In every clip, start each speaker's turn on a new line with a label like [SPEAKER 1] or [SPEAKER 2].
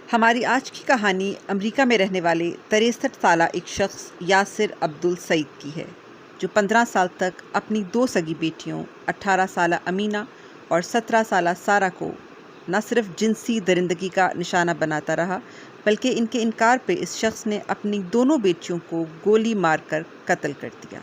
[SPEAKER 1] ہماری آج کی کہانی امریکہ میں رہنے والے 63 سالہ ایک شخص یاسر عبدالسعید کی ہے، جو 15 سال تک اپنی 2 سگی بیٹیوں 18 سالہ امینہ اور 17 سالہ سارہ کو نہ صرف جنسی درندگی کا نشانہ بناتا رہا، بلکہ ان کے انکار پہ اس شخص نے اپنی دونوں بیٹیوں کو گولی مار کر قتل کر دیا۔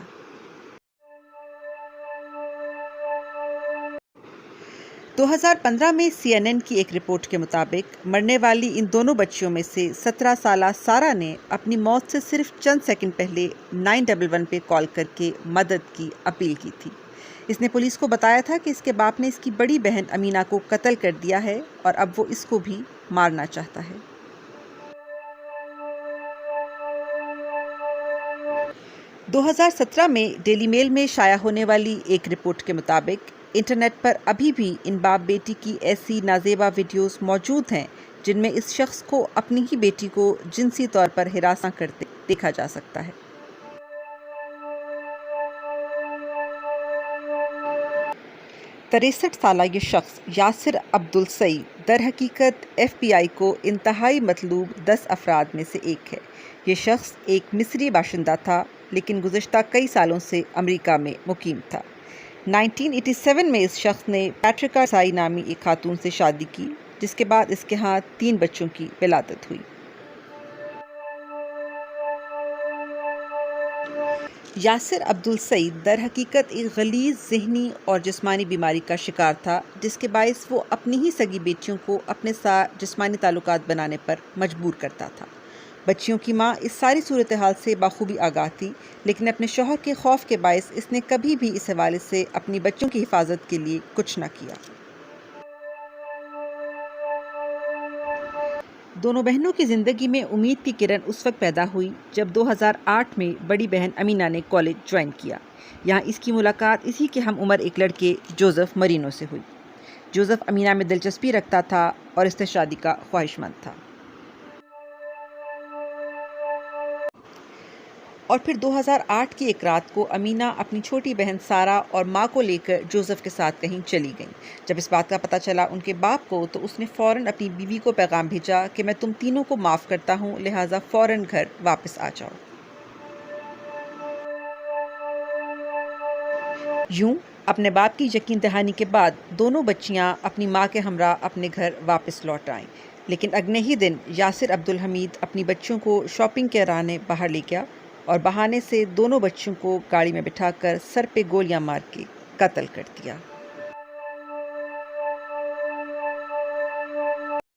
[SPEAKER 1] 2015 میں CNN کی ایک رپورٹ کے مطابق مرنے والی ان دونوں بچیوں میں سے 17 سالہ سارہ نے اپنی موت سے صرف چند سیکنڈ پہلے 911 پہ کال کر کے مدد کی اپیل کی تھی۔ اس نے پولیس کو بتایا تھا کہ اس کے باپ نے اس کی بڑی بہن امینہ کو قتل کر دیا ہے اور اب وہ اس کو بھی مارنا چاہتا ہے۔ دو 2017 میں ڈیلی میل میں شائع ہونے والی ایک رپورٹ کے مطابق انٹرنیٹ پر ابھی بھی ان باپ بیٹی کی ایسی نازیبا ویڈیوز موجود ہیں جن میں اس شخص کو اپنی ہی بیٹی کو جنسی طور پر ہراساں کرتے دیکھا جا سکتا ہے۔ تریسٹھ سالہ یہ شخص یاسر عبدالسعید در حقیقت FBI کو انتہائی مطلوب 10 افراد میں سے ایک ہے۔ یہ شخص ایک مصری باشندہ تھا لیکن گزشتہ کئی سالوں سے امریکہ میں مقیم تھا۔ 1987 میں اس شخص نے پیٹریکا سائی نامی ایک خاتون سے شادی کی، جس کے بعد اس کے ہاں 3 بچوں کی ولادت ہوئی۔ یاسر عبدالسعید در حقیقت ایک غلیظ ذہنی اور جسمانی بیماری کا شکار تھا، جس کے باعث وہ اپنی ہی سگی بیٹیوں کو اپنے ساتھ جسمانی تعلقات بنانے پر مجبور کرتا تھا۔ بچیوں کی ماں اس ساری صورتحال سے بخوبی آگاہ تھی، لیکن اپنے شوہر کے خوف کے باعث اس نے کبھی بھی اس حوالے سے اپنی بچوں کی حفاظت کے لیے کچھ نہ کیا۔ دونوں بہنوں کی زندگی میں امید کی کرن اس وقت پیدا ہوئی جب 2008 میں بڑی بہن امینہ نے کالج جوائن کیا۔ یہاں اس کی ملاقات اسی کے ہم عمر ایک لڑکے جوزف مرینو سے ہوئی۔ جوزف امینہ میں دلچسپی رکھتا تھا اور اس سے شادی کا خواہش مند تھا۔ اور پھر 2008 کی ایک رات کو امینہ اپنی چھوٹی بہن سارہ اور ماں کو لے کر جوزف کے ساتھ کہیں چلی گئیں۔ جب اس بات کا پتہ چلا ان کے باپ کو تو اس نے فوراً اپنی بیوی کو پیغام بھیجا کہ میں تم تینوں کو معاف کرتا ہوں، لہٰذا فوراً گھر واپس آ جاؤ۔ یوں اپنے باپ کی یقین دہانی کے بعد دونوں بچیاں اپنی ماں کے ہمراہ اپنے گھر واپس لوٹ آئیں، لیکن اگلے ہی دن یاسر عبدالحمید اپنی بچیوں کو شاپنگ کے رانے باہر لے گیا اور بہانے سے دونوں بچیوں کو گاڑی میں بٹھا کر سر پہ گولیاں مار کے قتل کر دیا۔